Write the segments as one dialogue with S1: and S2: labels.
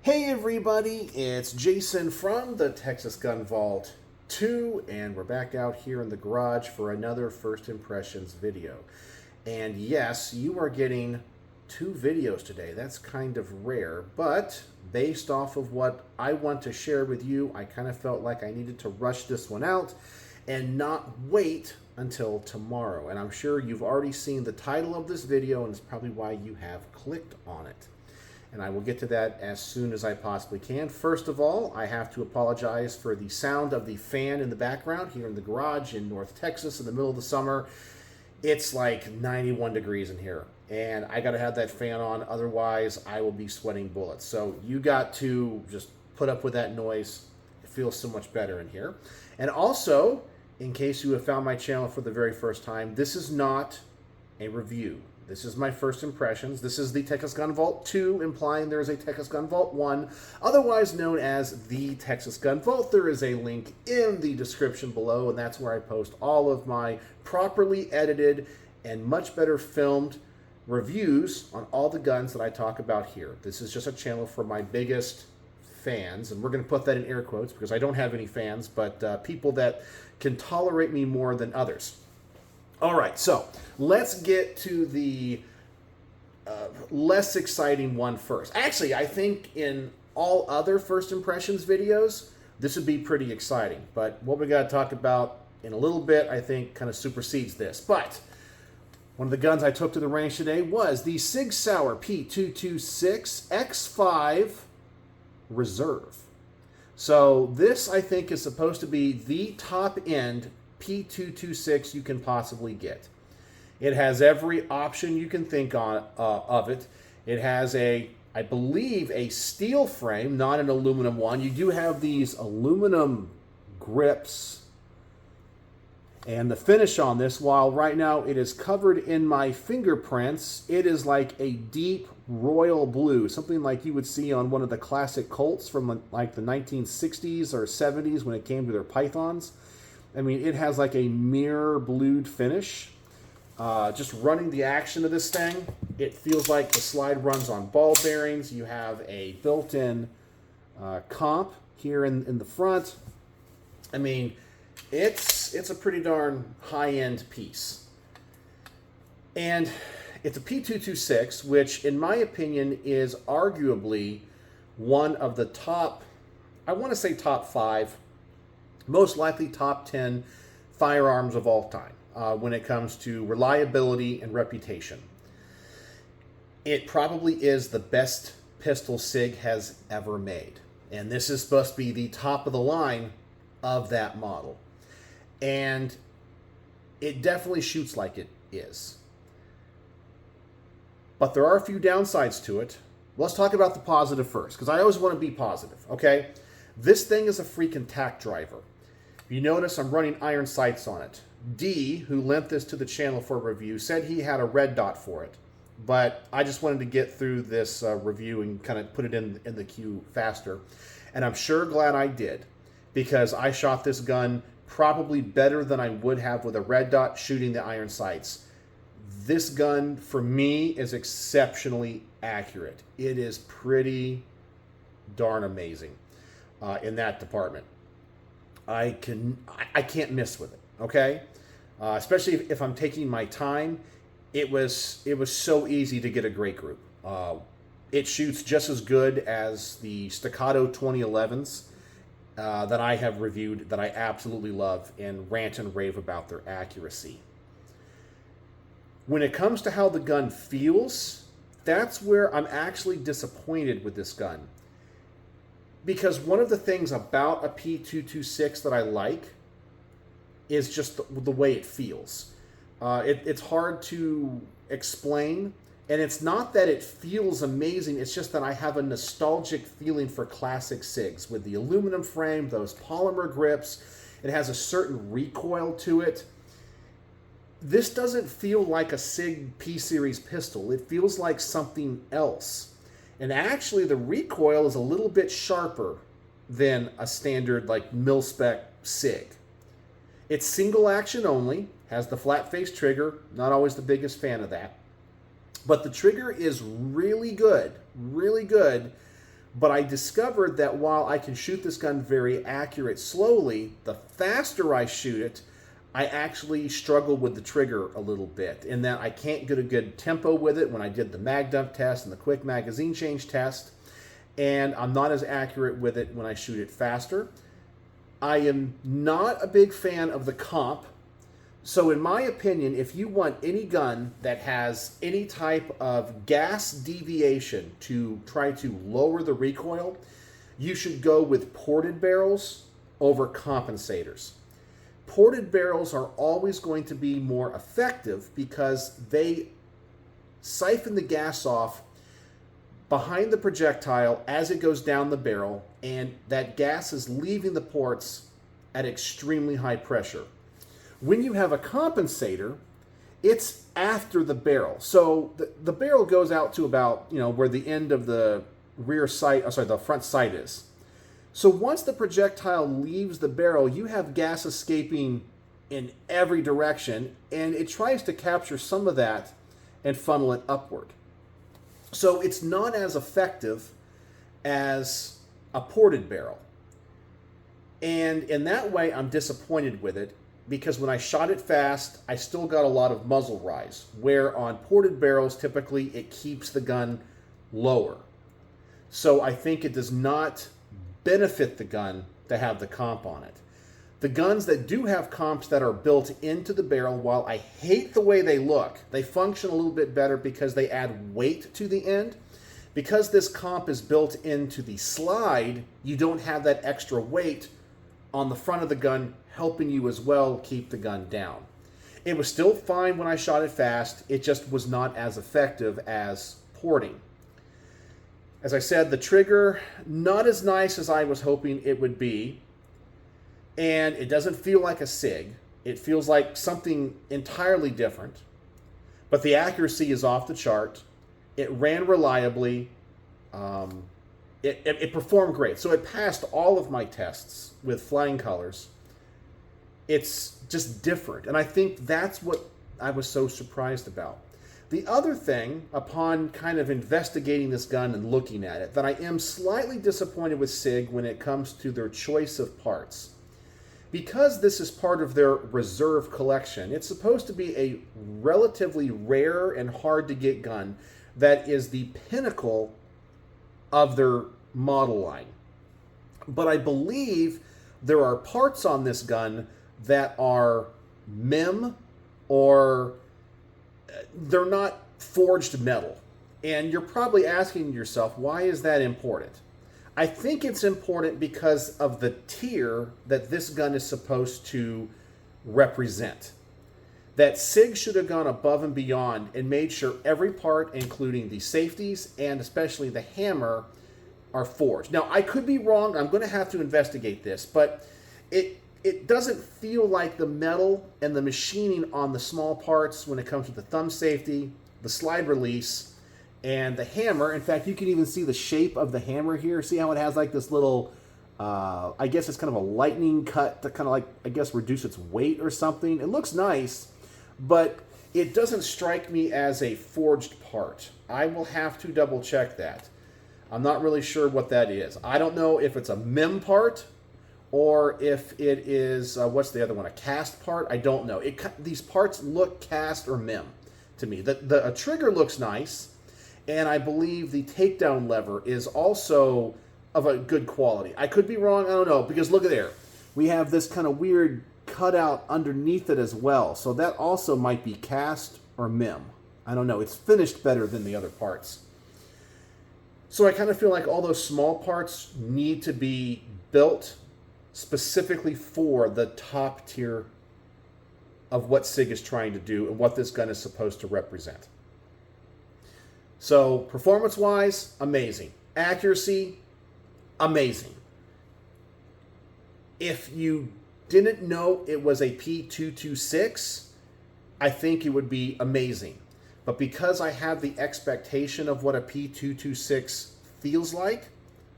S1: Hey everybody, it's Jason from the Texas Gun Vault 2, and we're back out here in the garage for another First Impressions video. And yes, you are getting two videos today. That's kind of rare, but based off of what I want to share with you, I kind of felt like I needed to rush this one out and not wait until tomorrow. And I'm sure you've already seen the title of this video, and it's probably why you have clicked on it. And I will get to that as soon as I possibly can. First of all, I have to apologize for the sound of the fan in the background here in the garage in North Texas in the middle of the summer. It's like 91 degrees in here, and I got to have that fan on, otherwise I will be sweating bullets. So you got to just put up with that noise. It feels so much better in here. And also, in case you have found my channel for the very first time, this is not a review. This is my first impressions. This is the Texas Gun Vault 2, implying there is a Texas Gun Vault 1, otherwise known as the Texas Gun Vault. There is a link in the description below, and that's where I post all of my properly edited and much better filmed reviews on all the guns that I talk about here. This is just a channel for my biggest fans, and we're going to put that in air quotes because I don't have any fans, but people that can tolerate me more than others. All right, so let's get to the less exciting one first. Actually, I think in all other First Impressions videos, this would be pretty exciting. But what we got to talk about in a little bit, I think, kind of supersedes this. But one of the guns I took to the range today was the Sig Sauer P226 X5 Reserve. So this, I think, is supposed to be the top-end P226 you can possibly get. It has every option you can think of it. It has I believe, a steel frame, not an aluminum one. You do have these aluminum grips. And the finish on this, while right now it is covered in my fingerprints, it is like a deep royal blue, something like you would see on one of the classic Colts from like the 1960s or 70s when it came to their pythons. I mean, it has like a mirror blued finish. Just running the action of this thing, it feels like the slide runs on ball bearings. You have a built-in comp here in the front. I mean, it's a pretty darn high-end piece. And it's a P226, which in my opinion is arguably one of the top, I want to say top 5, most likely top 10 firearms of all time when it comes to reliability and reputation. It probably is the best pistol Sig has ever made. And this is supposed to be the top of the line of that model. And it definitely shoots like it is. But there are a few downsides to it. Let's talk about the positive first, because I always want to be positive, okay? This thing is a freaking tack driver. You notice I'm running iron sights on it. D, who lent this to the channel for review, said he had a red dot for it. But I just wanted to get through this review and kind of put it in the queue faster. And I'm sure glad I did, because I shot this gun probably better than I would have with a red dot shooting the iron sights. This gun, for me, is exceptionally accurate. It is pretty darn amazing in that department. I can't miss with it, okay? Especially if I'm taking my time. It was so easy to get a great group. It shoots just as good as the Staccato 2011s that I have reviewed, that I absolutely love and rant and rave about their accuracy. When it comes to how the gun feels, that's where I'm actually disappointed with this gun. Because one of the things about a P226 that I like is just the way it feels. It's hard to explain, and it's not that it feels amazing, it's just that I have a nostalgic feeling for classic SIGs. With the aluminum frame, those polymer grips, it has a certain recoil to it. This doesn't feel like a SIG P-Series pistol. It feels like something else. And actually, the recoil is a little bit sharper than a standard like mil-spec SIG. It's single action only, has the flat face trigger, not always the biggest fan of that. But the trigger is really good But I discovered that while I can shoot this gun very accurate slowly, the faster I shoot it, I actually struggle with the trigger a little bit, in that I can't get a good tempo with it when I did the mag dump test and the quick magazine change test, and I'm not as accurate with it when I shoot it faster. I am not a big fan of the comp. So in my opinion, if you want any gun that has any type of gas deviation to try to lower the recoil, you should go with ported barrels over compensators. Ported barrels are always going to be more effective because they siphon the gas off behind the projectile as it goes down the barrel, and that gas is leaving the ports at extremely high pressure. When you have a compensator, it's after the barrel. So the barrel goes out to about, where the end of the the front sight is. So once the projectile leaves the barrel, you have gas escaping in every direction, and it tries to capture some of that and funnel it upward. So it's not as effective as a ported barrel. And in that way, I'm disappointed with it, because when I shot it fast, I still got a lot of muzzle rise, where on ported barrels, typically it keeps the gun lower. So I think it does not benefit the gun to have the comp on it. The guns that do have comps that are built into the barrel, while I hate the way they look, they function a little bit better because they add weight to the end. Because this comp is built into the slide, you don't have that extra weight on the front of the gun helping you as well keep the gun down. It was still fine when I shot it fast, it just was not as effective as porting. As I said, the trigger, not as nice as I was hoping it would be, and it doesn't feel like a Sig. It feels like something entirely different, but the accuracy is off the chart. It ran reliably. It performed great. So it passed all of my tests with flying colors. It's just different, and I think that's what I was so surprised about. The other thing, upon kind of investigating this gun and looking at it, that I am slightly disappointed with Sig when it comes to their choice of parts. Because this is part of their reserve collection, it's supposed to be a relatively rare and hard to get gun that is the pinnacle of their model line. But I believe there are parts on this gun that are MIM, or they're not forged metal. And you're probably asking yourself, why is that important? I think it's important because of the tier that this gun is supposed to represent. That Sig should have gone above and beyond and made sure every part, including the safeties and especially the hammer, are forged. Now, I could be wrong. I'm going to have to investigate this, but it doesn't feel like the metal and the machining on the small parts when it comes to the thumb safety, the slide release, and the hammer. In fact, you can even see the shape of the hammer here. See how it has like this little, I guess it's kind of a lightning cut to kind of like, I guess, reduce its weight or something. It looks nice, but it doesn't strike me as a forged part. I will have to double check that. I'm not really sure what that is. I don't know if it's a MIM part or if it is, what's the other one, a cast part? I don't know. These parts look cast or MIM to me. The trigger looks nice, and I believe the takedown lever is also of a good quality. I could be wrong, I don't know, because look at there. We have this kind of weird cutout underneath it as well, so that also might be cast or MIM. I don't know. It's finished better than the other parts. So I kind of feel like all those small parts need to be built specifically for the top tier of what Sig is trying to do and what this gun is supposed to represent. So performance-wise, amazing. Accuracy, amazing. If you didn't know it was a P226, I think it would be amazing. But because I have the expectation of what a P226 feels like,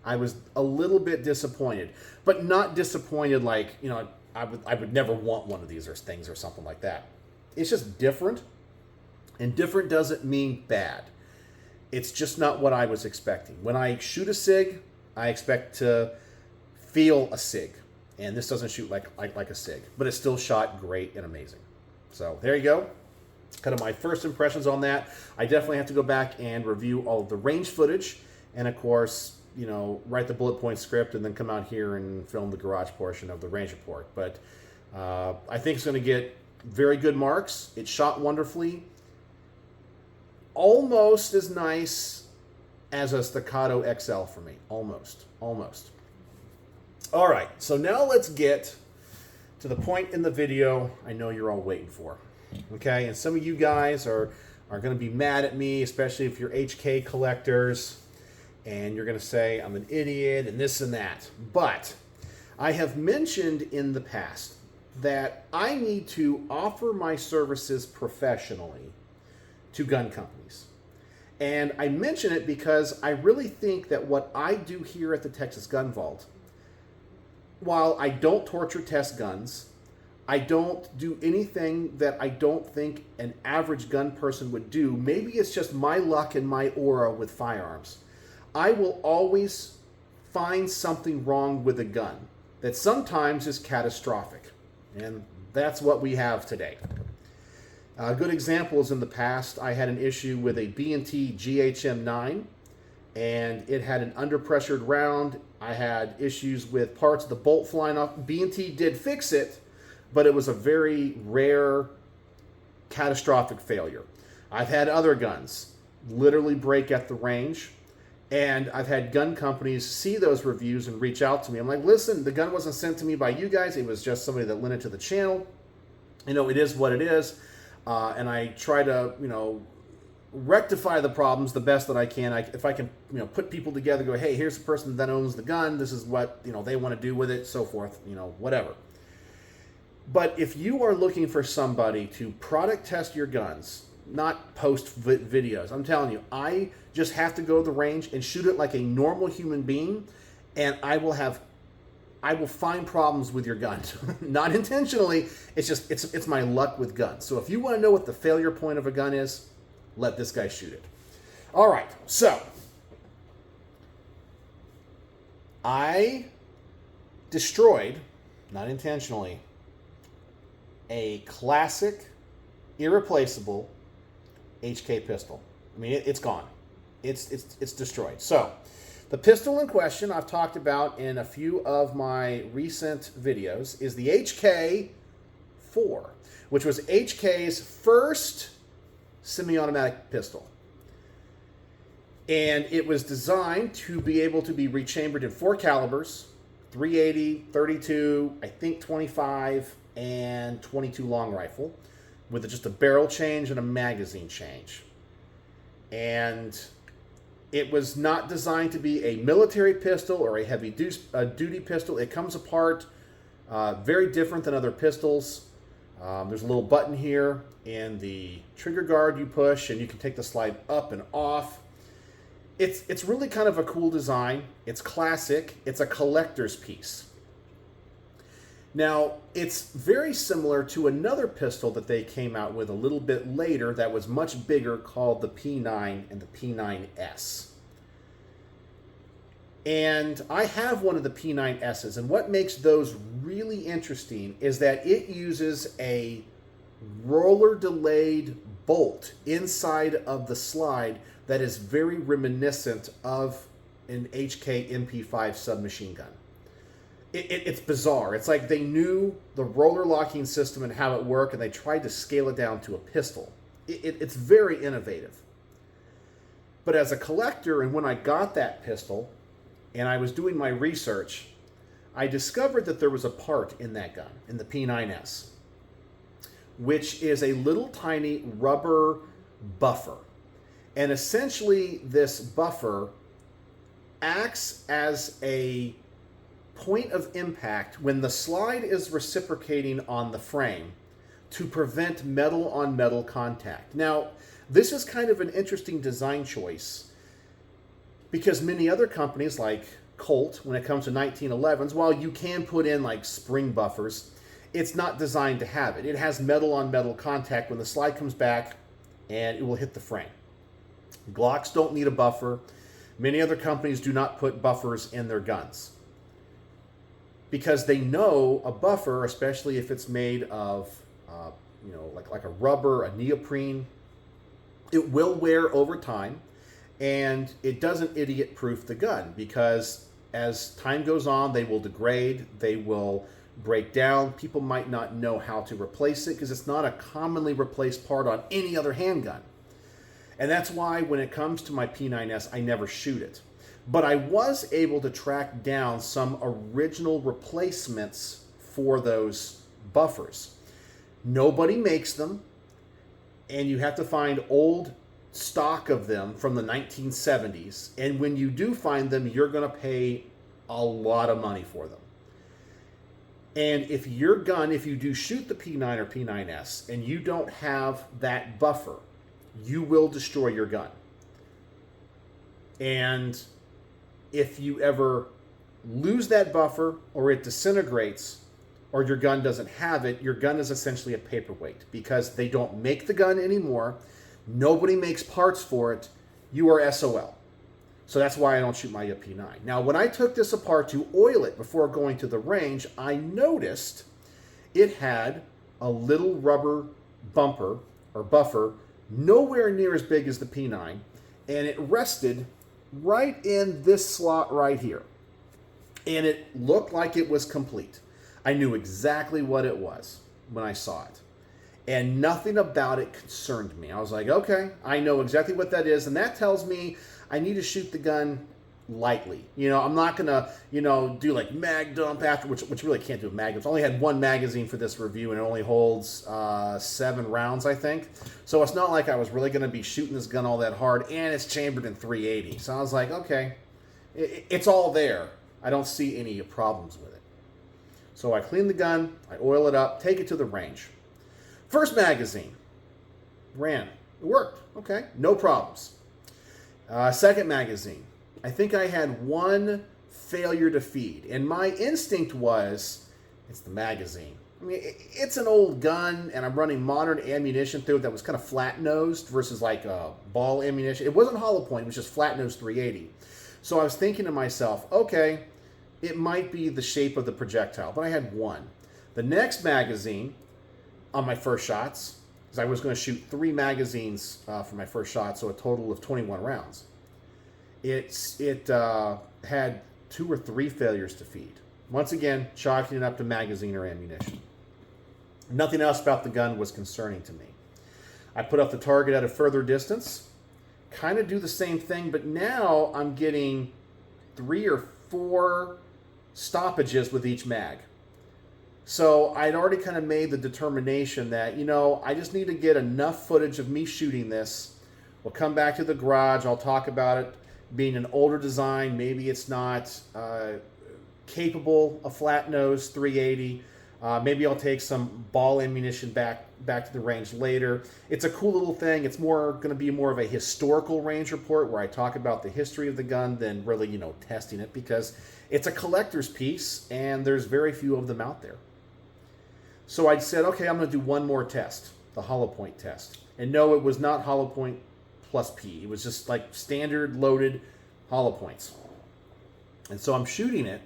S1: I was a little bit disappointed. But not disappointed like, I would never want one of these or things or something like that. It's just different. And different doesn't mean bad. It's just not what I was expecting. When I shoot a Sig, I expect to feel a Sig. And this doesn't shoot like a Sig, but it still shot great and amazing. So there you go. Kind of my first impressions on that. I definitely have to go back and review all of the range footage, and of course, you know, write the bullet point script and then come out here and film the garage portion of the range report. But I think it's going to get very good marks. It shot wonderfully. Almost as nice as a Staccato XL for me. Almost. All right, so now let's get to the point in the video I know you're all waiting for. Okay, and some of you guys are going to be mad at me, especially if you're HK collectors, and you're going to say I'm an idiot and this and that. But I have mentioned in the past that I need to offer my services professionally to gun companies. And I mention it because I really think that what I do here at the Texas Gun Vault, while I don't torture test guns, I don't do anything that I don't think an average gun person would do. Maybe it's just my luck and my aura with firearms. I will always find something wrong with a gun that sometimes is catastrophic. And that's what we have today. A good example is in the past, I had an issue with a B&T GHM9, and it had an underpressured round. I had issues with parts of the bolt flying off. B&T did fix it, but it was a very rare catastrophic failure. I've had other guns literally break at the range, and I've had gun companies see those reviews and reach out to me. I'm like, listen, the gun wasn't sent to me by you guys. It was just somebody that lent it to the channel. You know, it is what it is. And I try to, you know, rectify the problems the best that I can. If I can, you know, put people together, go, hey, here's the person that owns the gun. This is what, you know, they want to do with it, so forth, you know, whatever. But if you are looking for somebody to product test your guns, not post videos, I'm telling you, I just have to go to the range and shoot it like a normal human being, and I will find problems with your gun. Not intentionally, it's just, it's my luck with guns. So if you want to know what the failure point of a gun is, let this guy shoot it. All right, so I destroyed, not intentionally, a classic, irreplaceable HK pistol. I mean, it's gone. It's destroyed. So the pistol in question I've talked about in a few of my recent videos is the HK4, which was HK's first semi-automatic pistol. And it was designed to be able to be rechambered in 4 calibers, 380, 32, I think 25, and 22 long rifle, with just a barrel change and a magazine change. And it was not designed to be a military pistol or a heavy duty pistol. It comes apart very different than other pistols. There's a little button here in the trigger guard you push, and you can take the slide up and off. It's really kind of a cool design. It's classic. It's a collector's piece. Now, it's very similar to another pistol that they came out with a little bit later that was much bigger, called the P9 and the P9S. And I have one of the P9S's, and what makes those really interesting is that it uses a roller delayed bolt inside of the slide that is very reminiscent of an HK MP5 submachine gun. It's bizarre. It's like they knew the roller locking system and how it worked, and they tried to scale it down to a pistol. It's very innovative. But as a collector, and when I got that pistol, and I was doing my research, I discovered that there was a part in that gun, in the P9S, which is a little tiny rubber buffer. And essentially, this buffer acts as a point of impact when the slide is reciprocating on the frame to prevent metal on metal contact. Now, this is kind of an interesting design choice because many other companies like Colt, when it comes to 1911s, while you can put in like spring buffers, it's not designed to have it. It has metal on metal contact when the slide comes back and it will hit the frame. Glocks don't need a buffer. Many other companies do not put buffers in their guns because they know a buffer, especially if it's made of, like a rubber, a neoprene, it will wear over time, and it doesn't idiot-proof the gun because as time goes on, they will degrade, they will break down. People might not know how to replace it because it's not a commonly replaced part on any other handgun. And that's why when it comes to my P9S, I never shoot it. But I was able to track down some original replacements for those buffers. Nobody makes them, and you have to find old stock of them from the 1970s. And when you do find them, you're going to pay a lot of money for them. And if your gun, if you do shoot the P9 or P9S and you don't have that buffer, you will destroy your gun. And if you ever lose that buffer or it disintegrates or your gun doesn't have it, your gun is essentially a paperweight because they don't make the gun anymore. Nobody makes parts for it. You are SOL. So that's why I don't shoot my P9. Now, when I took this apart to oil it before going to the range, I noticed it had a little rubber bumper or buffer nowhere near as big as the P9, and it rested right in this slot right here. And it looked like it was complete. I knew exactly what it was when I saw it. And nothing about it concerned me. I was like, okay, I know exactly what that is, and that tells me I need to shoot the gun lightly. I'm not gonna, do like mag dump after, which really can't do a mag dump. I only had one magazine for this review, and it only holds 7 rounds, I think. So it's not like I was really gonna be shooting this gun all that hard, and it's chambered in 380. So I was like, okay, it's all there. I don't see any problems with it. So I clean the gun, I oil it up, take it to the range. First magazine, ran, it worked, okay, no problems. Second magazine, I think I had one failure to feed, and my instinct was, it's the magazine. I mean, it's an old gun, and I'm running modern ammunition through it that was kind of flat-nosed versus like ball ammunition. It wasn't hollow point, it was just flat-nosed 380. So I was thinking to myself, okay, it might be the shape of the projectile, but I had one. The next magazine on my first shots, because I was going to shoot 3 magazines for my first shot, so a total of 21 rounds. It had 2 or 3 failures to feed. Once again, chalking it up to magazine or ammunition. Nothing else about the gun was concerning to me. I put up the target at a further distance, kind of do the same thing, but now I'm getting 3 or 4 stoppages with each mag. So I'd already kind of made the determination that, I just need to get enough footage of me shooting this. We'll come back to the garage. I'll talk about it being an older design. Maybe it's not capable of flat-nose 380. Maybe I'll take some ball ammunition back to the range later. It's a cool little thing. It's going to be more of a historical range report where I talk about the history of the gun than really, testing it, because it's a collector's piece and there's very few of them out there. So I said, okay, I'm going to do one more test, the hollow point test. And no, it was not hollow point plus P. It was just like standard loaded hollow points. And so I'm shooting it,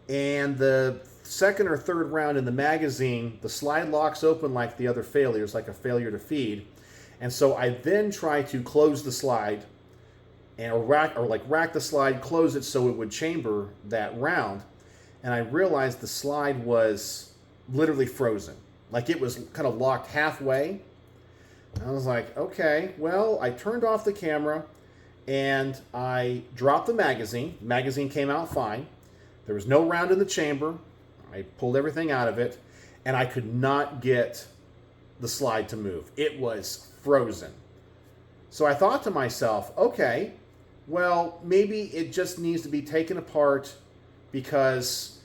S1: and the second or third round in the magazine, the slide locks open like the other failures, like a failure to feed. And so I then try to close the slide and rack the slide, close it so it would chamber that round. And I realized the slide was literally frozen. Like it was kind of locked halfway. I was like, okay, well, I turned off the camera and I dropped the magazine. The magazine came out fine. There was no round in the chamber. I pulled everything out of it, and I could not get the slide to move. It was frozen. So I thought to myself, okay, well, maybe it just needs to be taken apart because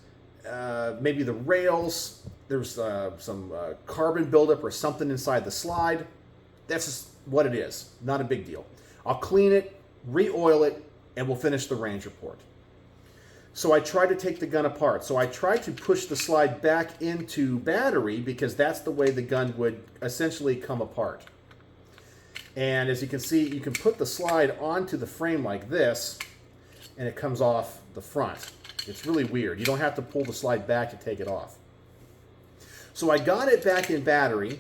S1: maybe the rails, there's some carbon buildup or something inside the slide. That's just what it is. Not a big deal. I'll clean it, re-oil it, and we'll finish the range report. So I tried to take the gun apart. So I tried to push the slide back into battery because that's the way the gun would essentially come apart. And as you can see, you can put the slide onto the frame like this, and it comes off the front. It's really weird. You don't have to pull the slide back to take it off. So I got it back in battery.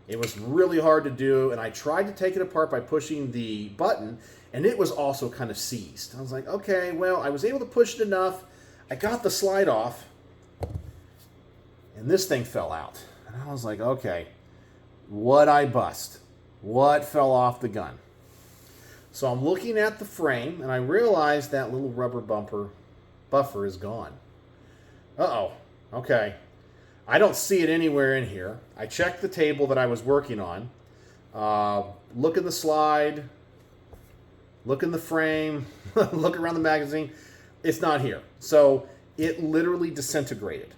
S1: It was really hard to do, and I tried to take it apart by pushing the button, and it was also kind of seized. I was like, okay, well, I was able to push it enough. I got the slide off, and this thing fell out. And I was like, okay, what'd I bust? What fell off the gun? So I'm looking at the frame, and I realized that little rubber buffer is gone. Uh-oh, okay. I don't see it anywhere in here. I checked the table that I was working on. Look in the slide. Look in the frame. Look around the magazine. It's not here. So it literally disintegrated.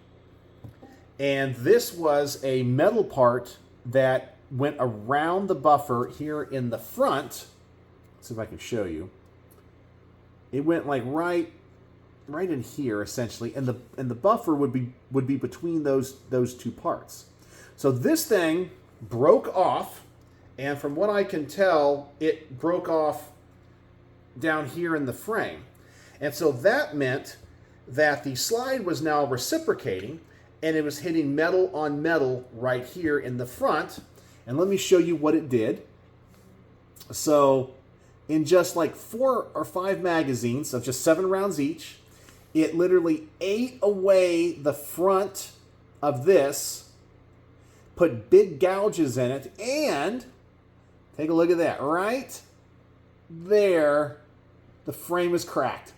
S1: And this was a metal part that went around the buffer here in the front. Let's see if I can show you. It went like right in here essentially, and the buffer would be between those two parts. So this thing broke off, and from what I can tell, it broke off down here in the frame. And so that meant that the slide was now reciprocating, and it was hitting metal on metal right here in the front. And let me show you what it did. So in just like 4 or 5 magazines of just 7 rounds each, it literally ate away the front of this, put big gouges in it, and take a look at that. Right there, the frame is cracked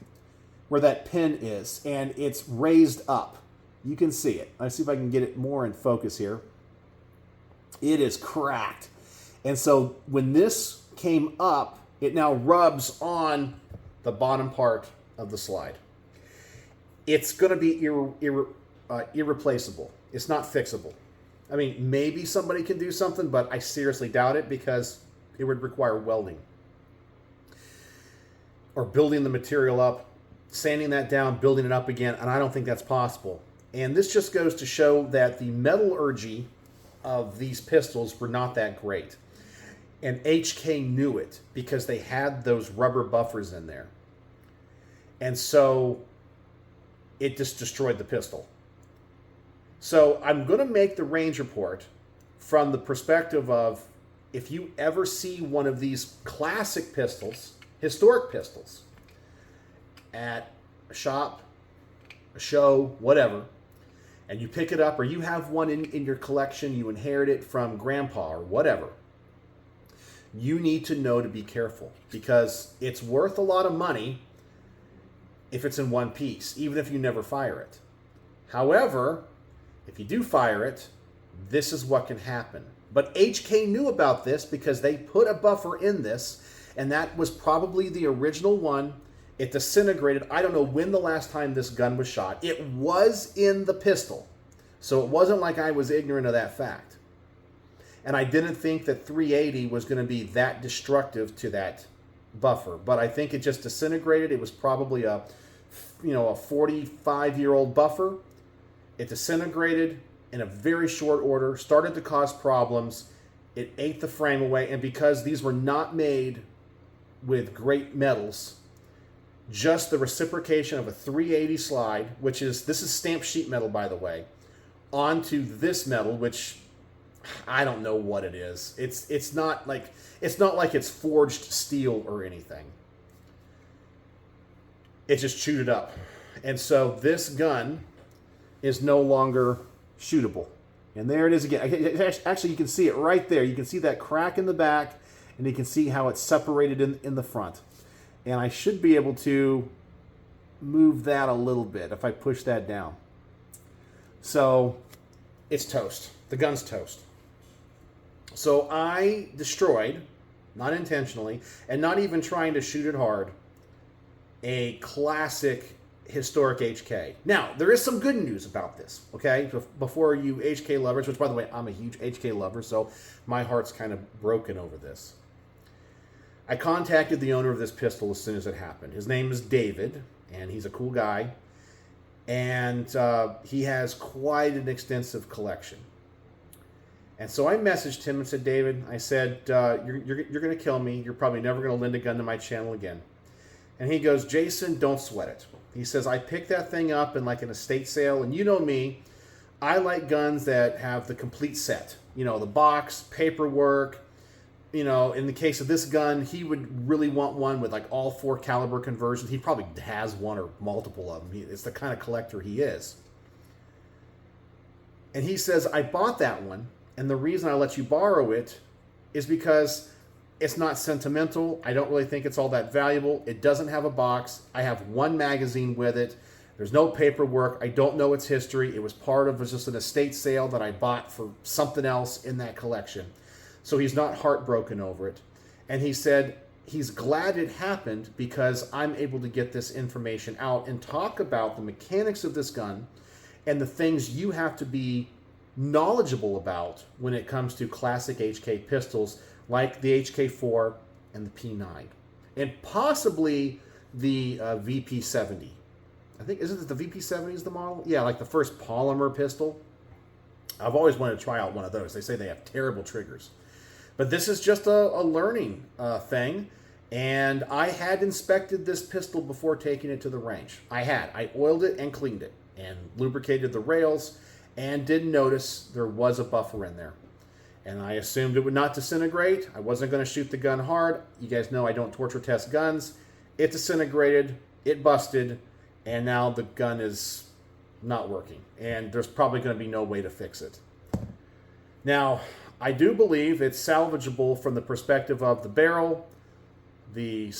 S1: where that pin is, and it's raised up. You can see it. Let's see if I can get it more in focus here. It is cracked. And so when this came up, it now rubs on the bottom part of the slide. It's going to be irreplaceable. It's not fixable. I mean, maybe somebody can do something, but I seriously doubt it because it would require welding or building the material up, sanding that down, building it up again, and I don't think that's possible. And this just goes to show that the metallurgy of these pistols were not that great. And HK knew it because they had those rubber buffers in there. And so it just destroyed the pistol. So I'm going to make the range report from the perspective of if you ever see one of these classic pistols, historic pistols, at a shop, a show, whatever, and you pick it up, or you have one in your collection, you inherit it from grandpa or whatever, you need to know to be careful because it's worth a lot of money if it's in one piece, even if you never fire it. However, if you do fire it, this is what can happen. But HK knew about this because they put a buffer in this, and that was probably the original one. It disintegrated. I don't know when the last time this gun was shot. It was in the pistol, so it wasn't like I was ignorant of that fact. And I didn't think that 380 was going to be that destructive to that buffer, but I think it just disintegrated. It was probably a 45-year-old buffer. It disintegrated in a very short order, started to cause problems. It ate the frame away, and because these were not made with great metals, just the reciprocation of a 380 slide, this is stamped sheet metal, by the way, onto this metal, which I don't know what it is. It's not like it's forged steel or anything. It just chewed it up. And so this gun is no longer shootable. And there it is again. Actually, you can see it right there. You can see that crack in the back, and you can see how it's separated in the front. And I should be able to move that a little bit if I push that down. So it's toast. The gun's toast. So I destroyed, not intentionally, and not even trying to shoot it hard, a classic historic HK. Now, there is some good news about this, okay? Before you HK lovers, which by the way, I'm a huge HK lover, so my heart's kind of broken over this. I contacted the owner of this pistol as soon as it happened. His name is David, and he's a cool guy. And he has quite an extensive collection. And so I messaged him and said, David, I said, you're going to kill me. You're probably never going to lend a gun to my channel again. And he goes, Jason, don't sweat it. He says, I picked that thing up in like an estate sale, and you know me, I like guns that have the complete set. You know, the box, paperwork. You know, in the case of this gun, he would really want one with like all 4 caliber conversions. He probably has one or multiple of them. It's the kind of collector he is. And he says, I bought that one, and the reason I let you borrow it is because it's not sentimental. I don't really think it's all that valuable. It doesn't have a box. I have 1 magazine with it. There's no paperwork. I don't know its history. It was part of just an estate sale that I bought for something else in that collection. So he's not heartbroken over it. And he said he's glad it happened because I'm able to get this information out and talk about the mechanics of this gun and the things you have to be knowledgeable about when it comes to classic HK pistols like the HK4 and the P9, and possibly the VP70. I think, isn't it the VP70 is the model? Yeah, like the first polymer pistol. I've always wanted to try out one of those. They say they have terrible triggers. But this is just a learning thing, and I had inspected this pistol before taking it to the range. I oiled it and cleaned it, and lubricated the rails, and did notice there was a buffer in there. And I assumed it would not disintegrate. I wasn't going to shoot the gun hard. You guys know I don't torture test guns. It disintegrated, it busted, and now the gun is not working. And there's probably going to be no way to fix it. Now, I do believe it's salvageable from the perspective of the barrel, the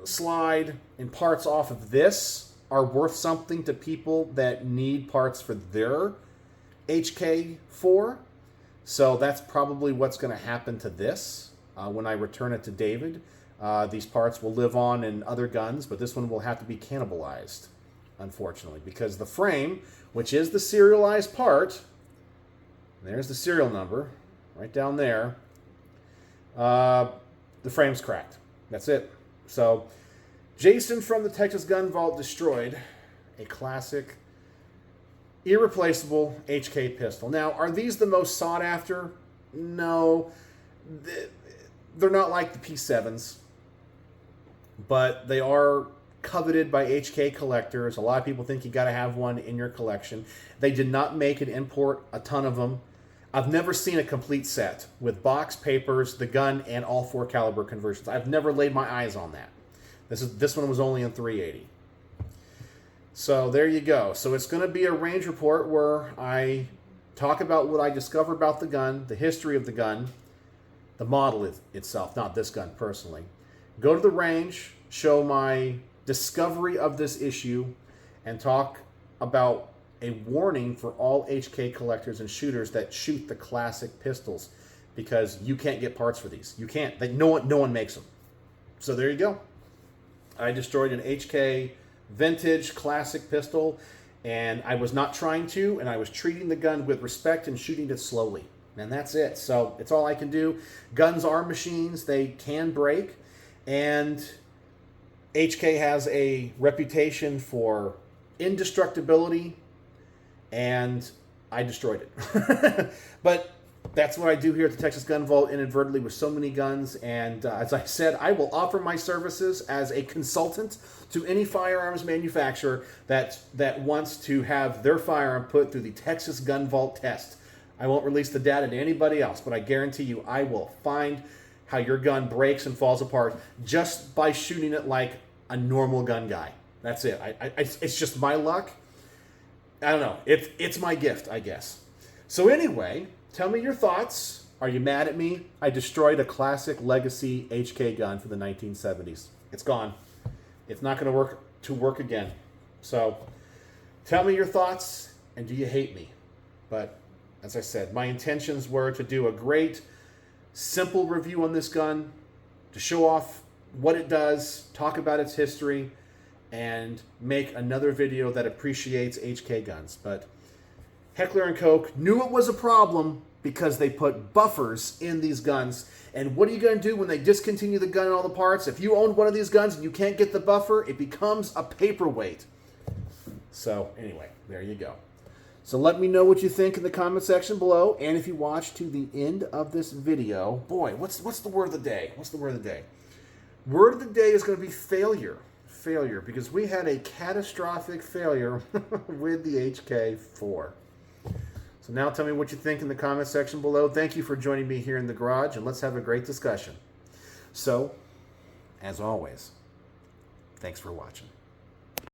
S1: slide, and parts off of this are worth something to people that need parts for their HK4. So that's probably what's going to happen to this when I return it to David. These parts will live on in other guns, but this one will have to be cannibalized, unfortunately, because the frame, which is the serialized part, there's the serial number right down there, the frame's cracked. That's it. So Jason from the Texas Gun Vault destroyed a classic, irreplaceable HK pistol. Now, are these the most sought after? No. They're not like the P7s, but they are coveted by HK collectors. A lot of people think you got to have one in your collection. They did not make and import a ton of them. I've never seen a complete set with box, papers, the gun, and all 4 caliber conversions. I've never laid my eyes on that. This one was only in 380. So there you go. So it's going to be a range report where I talk about what I discover about the gun, the history of the gun, the model itself, not this gun personally. Go to the range, show my discovery of this issue, and talk about a warning for all HK collectors and shooters that shoot the classic pistols, because you can't get parts for these. You can't. No one makes them. So there you go. I destroyed an HK vintage classic pistol, and I was not trying to, and I was treating the gun with respect and shooting it slowly. And that's it. So it's all I can do. Guns are machines. They can break. And HK has a reputation for indestructibility, and I destroyed it. But that's what I do here at the Texas Gun Vault inadvertently with so many guns. And as I said, I will offer my services as a consultant to any firearms manufacturer that wants to have their firearm put through the Texas Gun Vault test. I won't release the data to anybody else, but I guarantee you I will find how your gun breaks and falls apart just by shooting it like a normal gun guy. That's it. It's just my luck. I don't know. It's my gift, I guess. So anyway, tell me your thoughts. Are you mad at me? I destroyed a classic legacy HK gun for the 1970s. It's gone. It's not going to work again. So tell me your thoughts, and do you hate me? But as I said, my intentions were to do a great, simple review on this gun, to show off what it does, talk about its history, and make another video that appreciates HK guns. But Heckler & Koch knew it was a problem because they put buffers in these guns. And what are you going to do when they discontinue the gun and all the parts? If you own one of these guns and you can't get the buffer, it becomes a paperweight. So anyway, there you go. So let me know what you think in the comment section below. And if you watch to the end of this video, boy, what's the word of the day? What's the word of the day? Word of the day is going to be failure. failure, because we had a catastrophic failure with the HK4. So now tell me what you think in the comment section below. Thank you for joining me here in the garage, and let's have a great discussion. So, as always, thanks for watching.